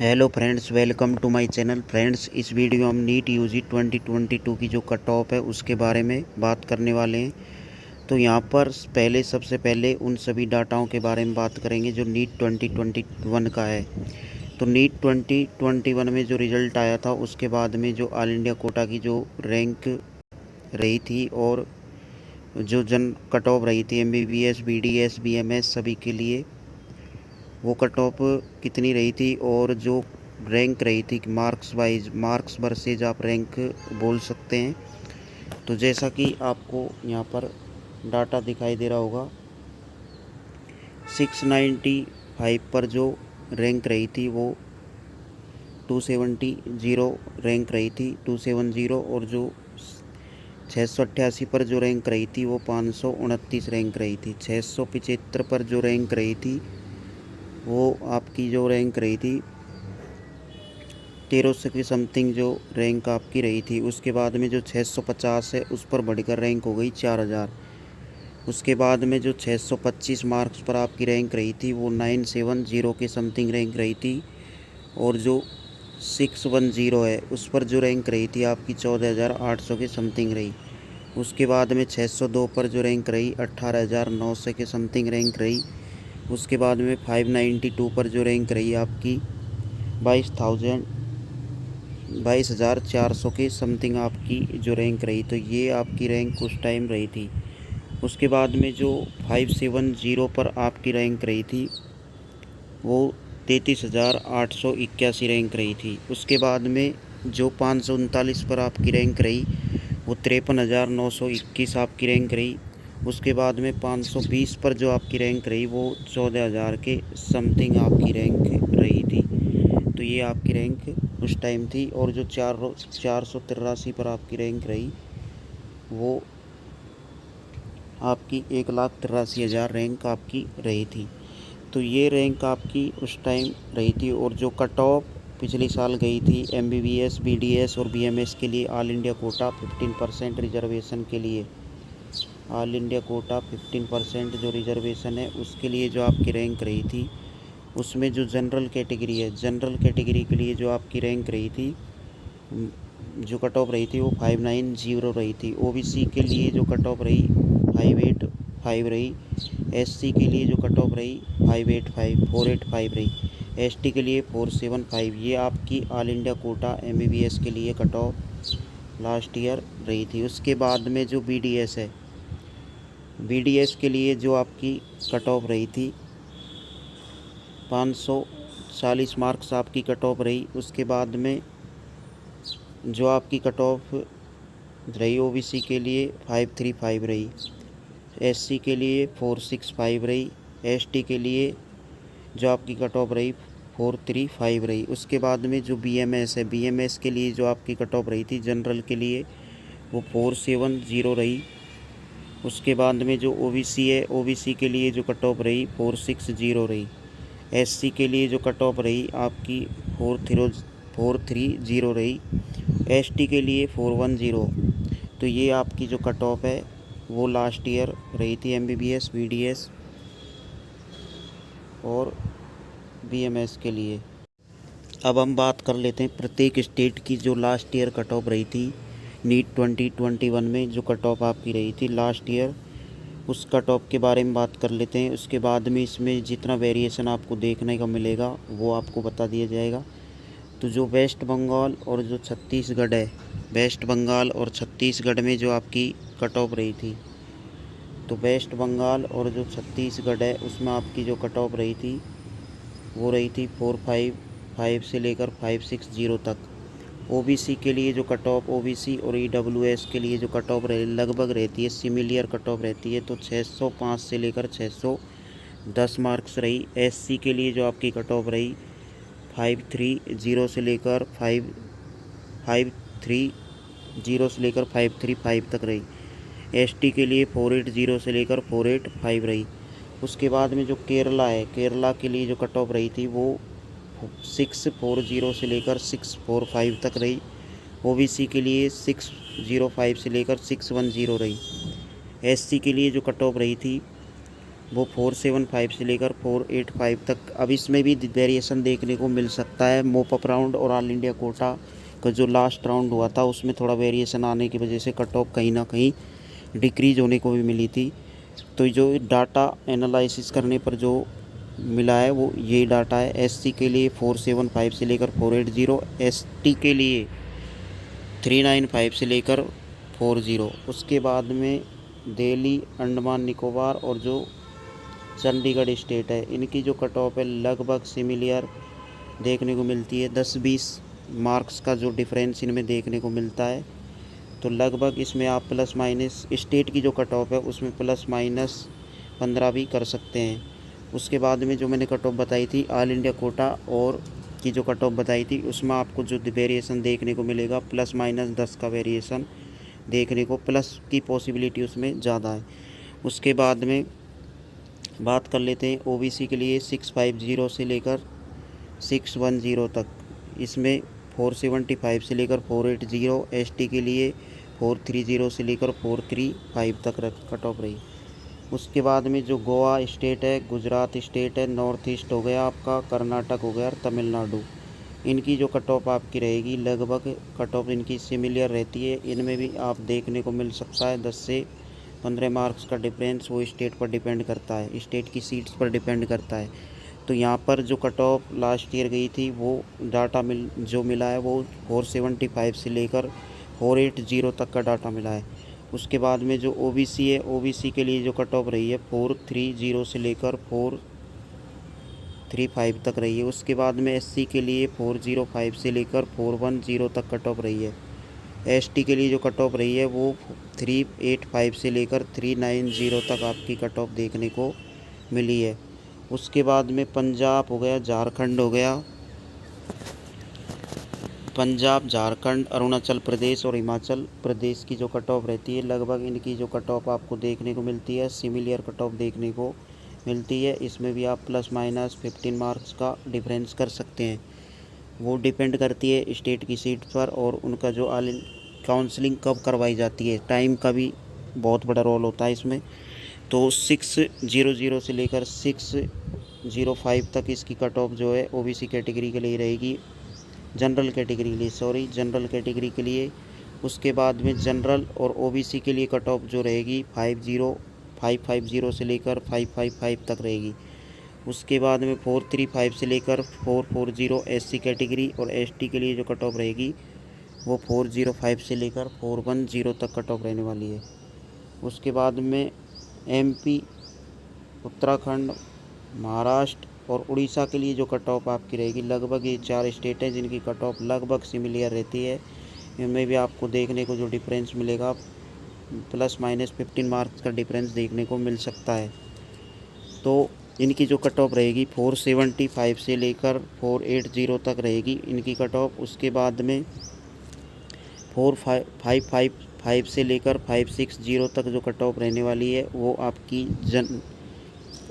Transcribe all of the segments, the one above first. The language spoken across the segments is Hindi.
Hello friends, welcome to my channel. Friends, इस वीडियो में हम नीट यूजी 2022 की जो कट ऑफ है उसके बारे में बात करने वाले हैं। तो यहाँ पर सबसे पहले उन सभी डाटाओं के बारे में बात करेंगे जो नीट 2021 का है। तो नीट 2021 में जो रिज़ल्ट आया था उसके बाद में जो ऑल इंडिया कोटा की जो रैंक रही थी और जो कट ऑफ रही थी MBBS, BDS, BMS सभी के लिए, वो कट ऑफ कितनी रही थी और जो रैंक रही थी मार्क्स वाइज, मार्क्स वर्सेज आप रैंक बोल सकते हैं। तो जैसा कि आपको यहाँ पर डाटा दिखाई दे रहा होगा, 695 पर जो रैंक रही थी वो 270 रैंक रही थी, 270। और जो 688 पर जो रैंक रही थी वो 529 रैंक रही थी। 675 पर जो रैंक रही थी वो आपकी जो रैंक रही थी 1300 की समथिंग जो रैंक आपकी रही थी। उसके बाद में जो 650 है उस पर बढ़कर रैंक हो गई 4000। उसके बाद में जो 625 मार्क्स पर आपकी रैंक रही थी वो 970 के समथिंग रैंक रही थी। और जो 610 है उस पर जो रैंक रही थी आपकी 14800 के समथिंग रही। उसके बाद में 602 पर जो रैंक रही 18900 के समथिंग रैंक रही। उसके बाद में 592 पर जो रैंक रही आपकी 22,400 के समथिंग आपकी जो रैंक रही। तो ये आपकी रैंक उस टाइम रही थी। उसके बाद में जो 570 पर आपकी रैंक रही थी वो 33,881 रैंक रही थी। उसके बाद में जो 539 पर आपकी रैंक रही वो 53,921 आपकी रैंक रही। उसके बाद में 520 पर जो आपकी रैंक रही वो 14,000 के समथिंग आपकी रैंक रही थी। तो ये आपकी रैंक उस टाइम थी। और जो 483 पर आपकी रैंक रही वो आपकी 1,83,000 रैंक आपकी रही थी। तो ये रैंक आपकी उस टाइम रही थी। और जो कट ऑफ पिछले साल गई थी MBBS, BDS और BMS के लिए ऑल इंडिया कोटा 15% रिजर्वेशन के लिए, ऑल इंडिया कोटा 15% जो रिजर्वेशन है उसके लिए जो आपकी रैंक रही थी, उसमें जो जनरल कैटेगरी है, जनरल कैटेगरी के लिए जो आपकी रैंक रही थी, जो कट ऑफ रही थी वो 590 रही थी। OBC के लिए जो कट ऑफ रही 585 रही। SC के लिए जो कट ऑफ रही 485 रही। ST के लिए 475। ये आपकी ऑल इंडिया कोटा MBBS के लिए कट ऑफ लास्ट ईयर रही थी। उसके बाद में जो BDS है, BDS के लिए जो आपकी कट ऑफ रही थी 540 मार्क्स आपकी कट ऑफ रही। उसके बाद में जो आपकी कट ऑफ रही OBC के लिए 535 रही, SC के लिए 465 रही, ST के लिए जो आपकी कट ऑफ रही 435 रही। उसके बाद में जो BMS है, BMS के लिए जो आपकी कट ऑफ रही थी जनरल के लिए वो 470 रही। उसके बाद में जो OBC है, OBC के लिए जो कट ऑफ रही 460 रही। SC के लिए जो कट ऑफ रही आपकी 430 रही। ST के लिए 410। तो ये आपकी जो कट ऑफ है वो लास्ट ईयर रही थी MBBS, BDS और BMS के लिए। अब हम बात कर लेते हैं प्रत्येक स्टेट की जो लास्ट ईयर कट ऑफ रही थी नीट 2021 में, जो कट ऑफ आपकी रही थी लास्ट ईयर, उस कट ऑफ के बारे में बात कर लेते हैं। उसके बाद में इसमें जितना वेरिएशन आपको देखने का मिलेगा वो आपको बता दिया जाएगा। तो जो वेस्ट बंगाल और जो छत्तीसगढ़ है, वेस्ट बंगाल और छत्तीसगढ़ में जो आपकी कट ऑफ रही थी, तो वेस्ट बंगाल और जो छत्तीसगढ़ है उसमें आपकी जो कट ऑफ रही थी वो रही थी 455 से लेकर 560 तक। OBC के लिए जो कट ऑफ, OBC और EWS के लिए जो कट ऑफ लगभग रहती है, सिमिलियर कट ऑफ रहती है, तो 605 से लेकर 610 मार्क्स रही। SC के लिए जो आपकी कट ऑफ रही 530 से लेकर 535 तक रही। ST के लिए 480 से लेकर 485 रही। उसके बाद में जो केरला है, केरला के लिए जो कट ऑफ रही थी वो 640 से लेकर 645 तक रही। OBC के लिए 605 से लेकर 610 रही। SC के लिए जो कट ऑफ रही थी वो 475 से लेकर 485 तक। अब इसमें भी वेरिएशन देखने को मिल सकता है। मोप अप राउंड और ऑल इंडिया कोटा का जो लास्ट राउंड हुआ था उसमें थोड़ा वेरिएशन आने की वजह से कट ऑफ कहीं ना कहीं डिक्रीज होने को भी मिली थी। तो जो डाटा एनालिसिस करने पर जो मिला है वो ये डाटा है। एससी के लिए 475 से लेकर 480, एसटी के लिए 395 से लेकर 40। उसके बाद में दिल्ली, अंडमान निकोबार और जो चंडीगढ़ स्टेट है, इनकी जो कट ऑफ है लगभग सिमिलर देखने को मिलती है। 10-20 मार्क्स का जो डिफरेंस इनमें देखने को मिलता है। तो लगभग इसमें आप प्लस माइनस स्टेट की जो कट ऑफ है उसमें प्लस माइनस 15 भी कर सकते हैं। उसके बाद में जो मैंने कट ऑफ बताई थी ऑल इंडिया कोटा और की जो कट ऑफ बताई थी उसमें आपको जो वेरिएशन देखने को मिलेगा प्लस माइनस 10 का वेरिएशन देखने को, प्लस की पॉसिबिलिटी उसमें ज़्यादा है। उसके बाद में बात कर लेते हैं ओबीसी के लिए 650 से लेकर 610 तक, इसमें 475 से लेकर 480, एसटी के लिए 430 से लेकर 435 तक कट ऑफ रही। उसके बाद में जो गोवा स्टेट है, गुजरात स्टेट है, नॉर्थ ईस्ट हो गया आपका, कर्नाटक हो गया और तमिलनाडु, इनकी जो कट ऑफ आपकी रहेगी लगभग कट ऑफ इनकी सिमिलर रहती है। इनमें भी आप देखने को मिल सकता है 10 से 15 मार्क्स का डिफरेंस। वो स्टेट पर डिपेंड करता है, स्टेट की सीट्स पर डिपेंड करता है। तो यहाँ पर जो कट ऑफ लास्ट ईयर गई थी वो डाटा जो मिला है वो 475 से लेकर 480 तक का डाटा मिला है। उसके बाद में जो ओबीसी है, ओबीसी के लिए जो कट ऑफ रही है 430 से लेकर 435 तक रही है। उसके बाद में एससी के लिए 405 से लेकर 410 तक कट ऑफ रही है। एसटी के लिए जो कट ऑफ रही है वो 385 से लेकर 390 तक आपकी कट ऑफ देखने को मिली है। उसके बाद में पंजाब हो गया, झारखंड हो गया, पंजाब, झारखंड, अरुणाचल प्रदेश और हिमाचल प्रदेश की जो कट ऑफ रहती है लगभग इनकी जो कट ऑफ आपको देखने को मिलती है सिमिलर कट ऑफ देखने को मिलती है। इसमें भी आप प्लस माइनस 15 मार्क्स का डिफरेंस कर सकते हैं। वो डिपेंड करती है स्टेट की सीट पर और उनका जो काउंसलिंग कब करवाई जाती है, टाइम का भी बहुत बड़ा रोल होता है इसमें। तो 600 से लेकर 605 तक इसकी कट ऑफ जो है ओबीसी कैटेगरी के लिए रहेगी, जनरल कैटेगरी के लिए, जनरल कैटेगरी के लिए। उसके बाद में जनरल और ओबीसी के लिए कट ऑफ जो रहेगी 550 से लेकर 555 तक रहेगी। उसके बाद में 435 से लेकर 440 एससी कैटेगरी और एसटी के लिए जो कट ऑफ रहेगी वो 405 से लेकर 410 तक कट ऑफ रहने वाली है। उसके बाद में एमपी, उत्तराखंड, महाराष्ट्र और उड़ीसा के लिए जो कट ऑफ आपकी रहेगी लगभग ये 4 स्टेट हैं जिनकी कट ऑफ लगभग सिमिलर रहती है। इनमें भी आपको देखने को जो डिफरेंस मिलेगा प्लस माइनस 15 मार्क्स का डिफरेंस देखने को मिल सकता है। तो इनकी जो कट ऑफ रहेगी 475 से लेकर 480 तक रहेगी इनकी कट ऑफ। उसके बाद में 455 से लेकर 560 तक जो कट ऑफ रहने वाली है वो आपकी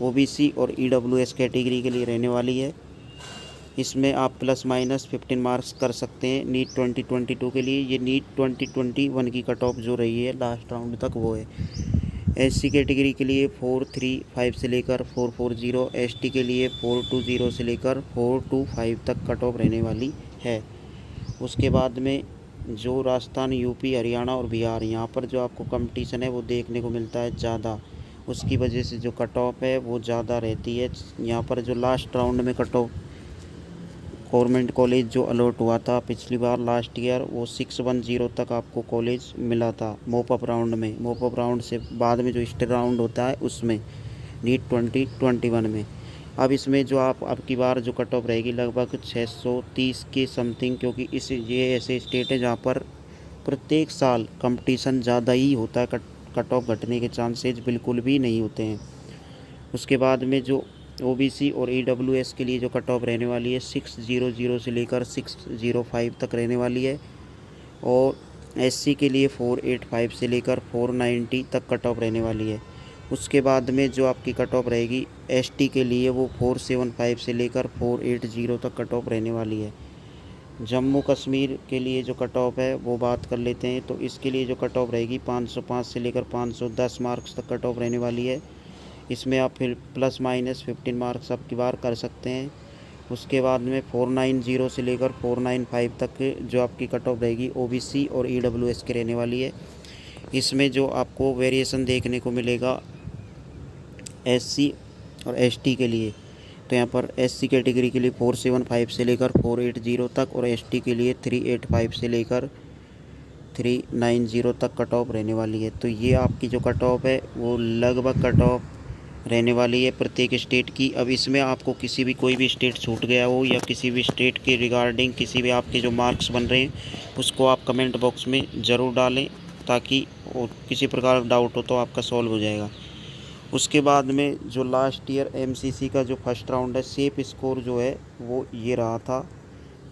ओबीसी और ईडब्ल्यूएस कैटेगरी के लिए रहने वाली है। इसमें आप प्लस माइनस 15 मार्क्स कर सकते हैं नीट 2022 के लिए। ये नीट 2021 की कट ऑफ जो रही है लास्ट राउंड तक वो है। एससी कैटेगरी के लिए 435 से लेकर 440, एसटी के लिए 420 से लेकर 425 तक कट ऑफ रहने वाली है। उसके बाद में जो राजस्थान, यूपी, हरियाणा और बिहार, यहाँ पर जो आपको कंपटीशन है वो देखने को मिलता है ज़्यादा, उसकी वजह से जो कट ऑफ है वो ज़्यादा रहती है। यहाँ पर जो लास्ट राउंड में कट ऑफ गवर्नमेंट कॉलेज जो अलॉट हुआ था पिछली बार लास्ट ईयर वो 610 तक आपको कॉलेज मिला था मोप अप राउंड में। मोप अप राउंड से बाद में जो स्टेट राउंड होता है उसमें नीट 2021 में। अब इसमें जो आप अब की बार जो कट ऑफ रहेगी लगभग 630 के समथिंग, क्योंकि ये ऐसे स्टेट है जहाँ पर प्रत्येक साल कंपटीशन ज़्यादा ही होता है, कट ऑफ घटने के चांसेज बिल्कुल भी नहीं होते हैं। उसके बाद में जो ओबीसी और ईडब्ल्यूएस के लिए जो कट ऑफ रहने वाली है 600 से लेकर 605 तक रहने वाली है और एससी के लिए 485 से लेकर 490 तक कट ऑफ रहने वाली है। उसके बाद में जो आपकी कट ऑफ रहेगी एसटी के लिए वो 475 से लेकर 480 तक कट ऑफ रहने वाली है। जम्मू कश्मीर के लिए जो कट ऑफ है वो बात कर लेते हैं। तो इसके लिए जो कट ऑफ रहेगी 505 से लेकर 510 मार्क्स तक कट ऑफ रहने वाली है। इसमें आप फिर प्लस माइनस 15 मार्क्स आपकी बार कर सकते हैं। उसके बाद में 490 से लेकर 495 तक जो आपकी कट ऑफ रहेगी ओबीसी और ईडब्ल्यूएस की रहने वाली है। इसमें जो आपको वेरिएशन देखने को मिलेगा एससी और एसटी के लिए, तो यहाँ पर एससी कैटेगरी के लिए 475 से लेकर 480 तक और एसटी के लिए 385 से लेकर 390 तक कट ऑफ रहने वाली है। तो ये आपकी जो कट ऑफ है वो लगभग कट ऑफ रहने वाली है प्रत्येक स्टेट की। अब इसमें आपको किसी भी कोई भी स्टेट छूट गया हो या किसी भी स्टेट के रिगार्डिंग किसी भी आपके जो मार्क्स बन रहे हैं उसको आप कमेंट बॉक्स में ज़रूर डालें, ताकि किसी प्रकार का डाउट हो तो आपका सॉल्व हो जाएगा। उसके बाद में जो लास्ट ईयर एमसीसी का जो फर्स्ट राउंड है, सेफ स्कोर जो है वो ये रहा था।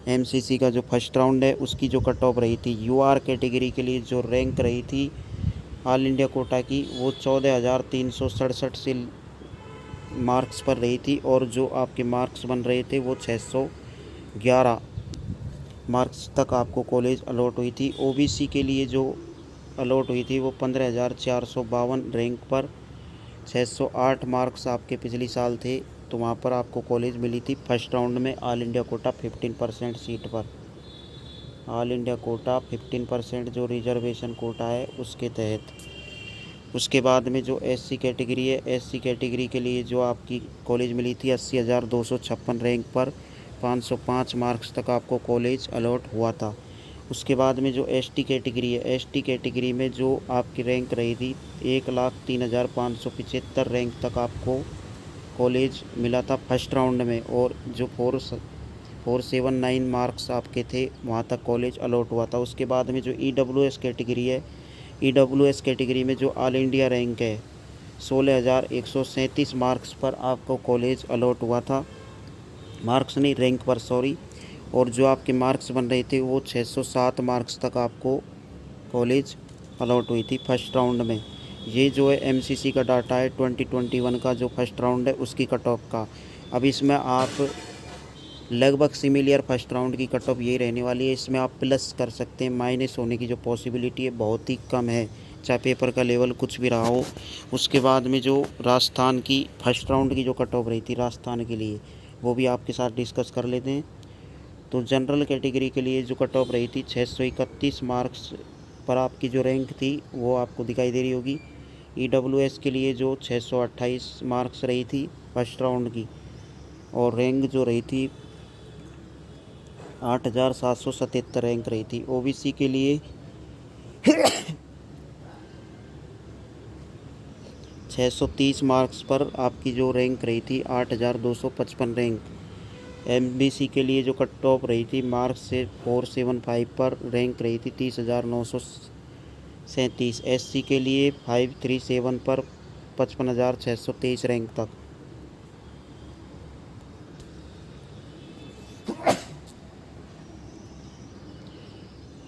एमसीसी का जो फर्स्ट राउंड है उसकी जो कट ऑफ रही थी यूआर कैटेगरी के लिए, जो रैंक रही थी ऑल इंडिया कोटा की, वो 14,367 से मार्क्स पर रही थी। और जो आपके मार्क्स बन रहे थे वो 611 मार्क्स तक आपको कॉलेज अलॉट हुई थी। ओबीसी के लिए जो अलॉट हुई थी वो 15,452 रैंक पर 608 मार्क्स आपके पिछले साल थे, तो वहाँ पर आपको कॉलेज मिली थी फर्स्ट राउंड में ऑल इंडिया कोटा 15% सीट पर। ऑल इंडिया कोटा 15% जो रिजर्वेशन कोटा है उसके तहत। उसके बाद में जो एससी कैटेगरी है, एससी कैटेगरी के लिए जो आपकी कॉलेज मिली थी 80,256 रैंक पर 505 मार्क्स तक आपको कॉलेज अलॉट हुआ था। उसके बाद में जो एसटी कैटेगरी है, एसटी कैटेगरी में जो आपकी रैंक रही थी 1,03,575 रैंक तक आपको कॉलेज मिला था फर्स्ट राउंड में, और जो 479 मार्क्स आपके थे वहाँ तक कॉलेज अलॉट हुआ था। उसके बाद में जो ईडब्ल्यूएस कैटेगरी है, ईडब्ल्यूएस कैटेगरी में जो ऑल इंडिया रैंक है 16,137 मार्क्स पर आपको कॉलेज अलॉट हुआ था, मार्क्स नहीं रैंक पर सॉरी। और जो आपके मार्क्स बन रहे थे वो 607 मार्क्स तक आपको कॉलेज अलॉट हुई थी फर्स्ट राउंड में। ये जो है एमसीसी का डाटा है 2021 का जो फर्स्ट राउंड है उसकी कट ऑफ का। अब इसमें आप लगभग सिमिलर फर्स्ट राउंड की कट ऑफ यही रहने वाली है। इसमें आप प्लस कर सकते हैं, माइनस होने की जो पॉसिबिलिटी है बहुत ही कम है, चाहे पेपर का लेवल कुछ भी रहा हो। उसके बाद में जो राजस्थान की फर्स्ट राउंड की जो कट ऑफ रही थी राजस्थान के लिए, वो भी आपके साथ डिस्कस कर लेते हैं। तो जनरल कैटेगरी के लिए जो कट ऑफ रही थी 631 मार्क्स पर आपकी जो रैंक थी वो आपको दिखाई दे रही होगी। ईडब्ल्यूएस के लिए जो 628 मार्क्स रही थी फर्स्ट राउंड की, और रैंक जो रही थी 8,777 रैंक रही थी। ओबीसी के लिए 630 मार्क्स पर आपकी जो रैंक रही थी 8,255 रैंक। एमबीसी के लिए जो कट ऑफ रही थी मार्क्स से 475 पर रैंक रही थी 30,937। एससी के लिए 537 पर 55,623 रैंक तक।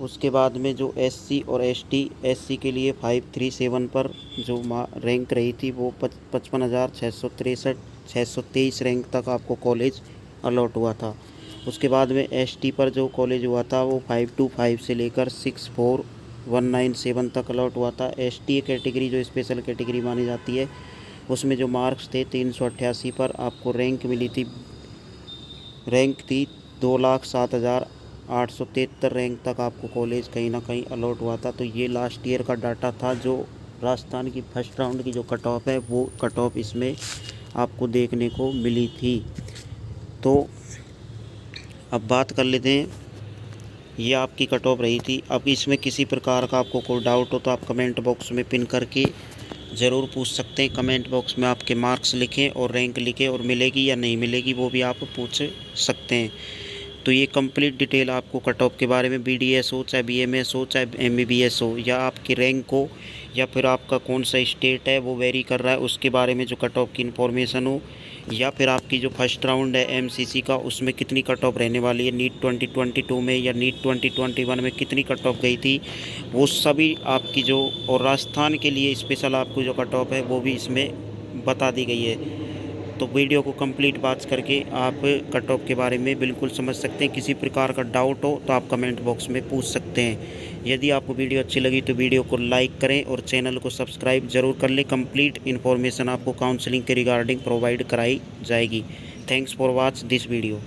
उसके बाद में जो एससी और एसटी, एससी के लिए 537 पर जो रैंक रही थी वो 55,663 रैंक तक आपको कॉलेज अलॉट हुआ था। उसके बाद में एसटी पर जो कॉलेज हुआ था वो 525 से लेकर 64,197 तक अलॉट हुआ था। एसटी कैटेगरी जो स्पेशल कैटेगरी मानी जाती है उसमें जो मार्क्स थे 388 पर आपको रैंक मिली थी, रैंक थी 2,07,873 रैंक तक आपको कॉलेज कहीं ना कहीं अलॉट हुआ था। तो ये लास्ट ईयर का डाटा था। जो राजस्थान की फर्स्ट राउंड की जो कट ऑफ है वो कट ऑफ इसमें आपको देखने को मिली थी। तो अब बात कर लेते हैं, ये आपकी कट ऑफ रही थी। अब इसमें किसी प्रकार का आपको कोई डाउट हो तो आप कमेंट बॉक्स में पिन करके ज़रूर पूछ सकते हैं। कमेंट बॉक्स में आपके मार्क्स लिखें और रैंक लिखें, और मिलेगी या नहीं मिलेगी वो भी आप पूछ सकते हैं। तो ये कंप्लीट डिटेल आपको कट ऑफ के बारे में, बीडीएस हो चाहे बीएमएस हो चाहे एमबीबीएस हो, या आपकी रैंक हो, या फिर आपका कौन सा स्टेट है वो वेरी कर रहा है उसके बारे में जो कट ऑफ की इन्फॉर्मेशन हो, या फिर आपकी जो फर्स्ट राउंड है एमसीसी का उसमें कितनी कट ऑफ रहने वाली है, नीट 2022 में या नीट 2021 में कितनी कट ऑफ गई थी, वो सभी आपकी जो, और राजस्थान के लिए स्पेशल आपको जो कट ऑफ है वो भी इसमें बता दी गई है। तो वीडियो को कंप्लीट वॉच करके आप कट ऑफ के बारे में बिल्कुल समझ सकते हैं। किसी प्रकार का डाउट हो तो आप कमेंट बॉक्स में पूछ सकते हैं। यदि आपको वीडियो अच्छी लगी तो वीडियो को लाइक करें और चैनल को सब्सक्राइब जरूर कर लें। कंप्लीट इन्फॉर्मेशन आपको काउंसलिंग के रिगार्डिंग प्रोवाइड कराई जाएगी। Thanks for watch this video.